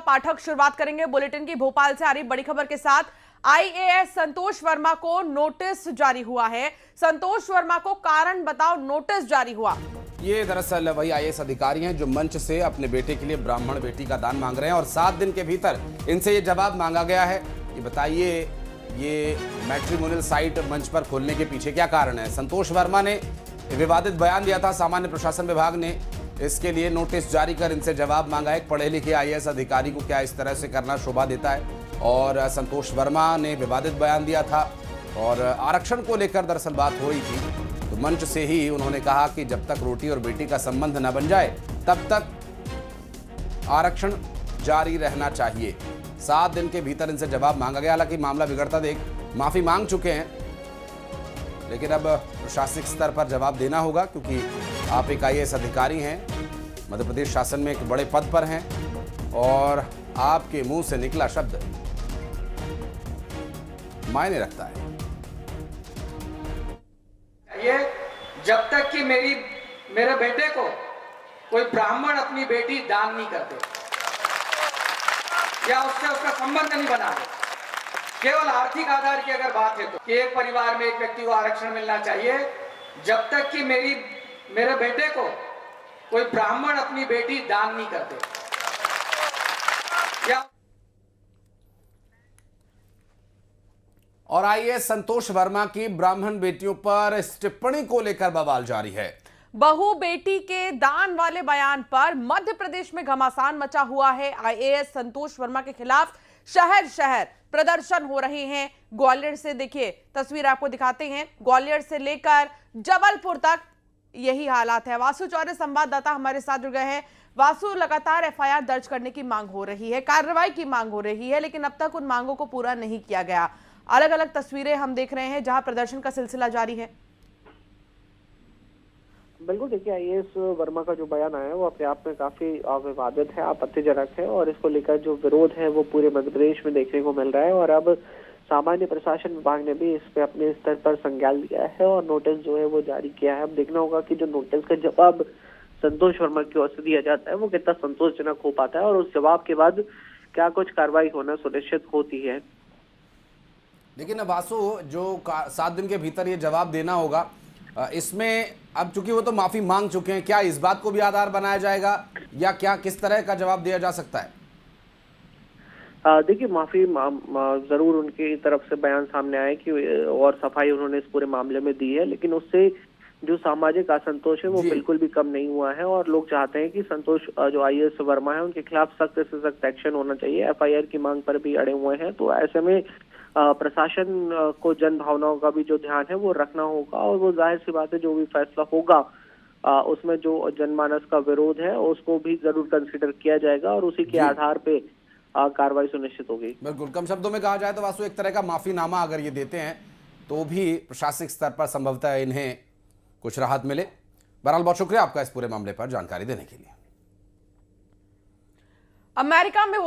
पाठक शुरुआत करेंगे बुलेटिन की भोपाल से आ रही बड़ी खबर के साथ। आईएएस संतोष वर्मा को नोटिस जारी हुआ है। संतोष वर्मा को कारण बताओ नोटिस जारी हुआ। ये दरअसल वही आईएएस अधिकारी हैं जो मंच से अपने बेटे के लिए ब्राह्मण बेटी का दान मांग रहे हैं और 7 दिन के भीतर इनसे ये जवाब मांगा गया है। ये बताइए, ये मैट्रिमोनियल साइट मंच पर खोलने के पीछे क्या कारण है? संतोष वर्मा ने विवादित बयान दिया था, सामान्य प्रशासन विभाग ने इसके लिए नोटिस जारी कर इनसे जवाब मांगा है। एक पढ़े लिखे आईएएस अधिकारी को क्या इस तरह से करना शोभा देता है? और संतोष वर्मा ने विवादित बयान दिया था और आरक्षण को लेकर दरअसल बात हो रही थी, तो मंच से ही उन्होंने कहा कि जब तक रोटी और बेटी का संबंध न बन जाए तब तक आरक्षण जारी रहना चाहिए। 7 दिन के भीतर इनसे जवाब मांगा गया। हालांकि मामला बिगड़ता देख माफी मांग चुके हैं, लेकिन अब प्रशासनिक स्तर पर जवाब देना होगा, क्योंकि आप एक आईएएस अधिकारी हैं, मध्य प्रदेश शासन में एक बड़े पद पर हैं और आपके मुंह से निकला शब्द मायने रखता है। ये जब तक कि मेरे बेटे को कोई ब्राह्मण अपनी बेटी दान नहीं करते या उससे उसका संबंध नहीं बना दे, केवल आर्थिक आधार की अगर बात है तो कि एक परिवार में एक व्यक्ति को आरक्षण मिलना चाहिए, जब तक कि मेरे बेटे को कोई ब्राह्मण अपनी बेटी दान नहीं करते या। और आईएएस संतोष वर्मा की ब्राह्मण बेटियों पर इस टिप्पणी को लेकर बवाल जारी है। बहू बेटी के दान वाले बयान पर मध्य प्रदेश में घमासान मचा हुआ है। आईएएस संतोष वर्मा के खिलाफ शहर शहर प्रदर्शन हो रहे हैं। ग्वालियर से देखिए तस्वीर आपको दिखाते हैं, ग्वालियर से लेकर जबलपुर तक यही हालात है। वासु चौरे संवाददाता हमारे साथ जुड़ गए हैं। वासु, लगातार एफआईआर दर्ज करने की मांग हो रही है, कार्रवाई की मांग हो रही है, लेकिन अब तक उन मांगों को पूरा नहीं किया गया। अलग अलग तस्वीरें हम देख रहे हैं जहां प्रदर्शन का सिलसिला जारी है। बिल्कुल, देखिए आईएएस वर्मा का जो बयान आया है वो अपने आप में काफी विवादित है, आपत्तिजनक है और इसको लेकर जो विरोध है वो पूरे मध्य प्रदेश में देखने को मिल रहा है। और अब सामान्य प्रशासन विभाग ने भी इस पे अपने स्तर पर संज्ञान लिया है और नोटिस जो है वो जारी किया है। अब देखना होगा कि जो नोटिस का जवाब संतोष वर्मा की ओर से दिया जाता है वो कितना संतोषजनक हो पाता है और उस जवाब के बाद क्या कुछ कार्रवाई होना सुनिश्चित होती है। लेकिन वासु, जो 7 दिन के भीतर ये जवाब देना होगा, इसमें अब चूंकि वो तो माफी मांग चुके हैं, क्या इस बात को भी आधार बनाया जाएगा या क्या किस तरह का जवाब दिया जा सकता है? देखिए, माफी जरूर उनकी तरफ से बयान सामने आए कि और सफाई उन्होंने इस पूरे मामले में दी है, लेकिन उससे जो सामाजिक असंतोष है वो बिल्कुल भी कम नहीं हुआ है और लोग चाहते हैं कि संतोष जो आईएएस वर्मा है उनके खिलाफ सख्त से सख्त एक्शन होना चाहिए। एफआईआर की मांग पर भी अड़े हुए हैं, तो ऐसे में प्रशासन को जन भावनाओं का भी जो ध्यान है वो रखना होगा और वो जाहिर सी बात है जो भी फैसला होगा उसमें जो जनमानस का विरोध है उसको भी जरूर कंसिडर किया जाएगा और उसी के आधार पे कार्रवाई सुनिश्चित होगी। बिल्कुल, कम शब्दों में कहा जाए तो वासु, एक तरह का माफीनामा अगर ये देते हैं तो भी प्रशासनिक स्तर पर संभवतः इन्हें कुछ राहत मिले। बहरहाल बहुत शुक्रिया आपका इस पूरे मामले पर जानकारी देने के लिए। अमेरिका में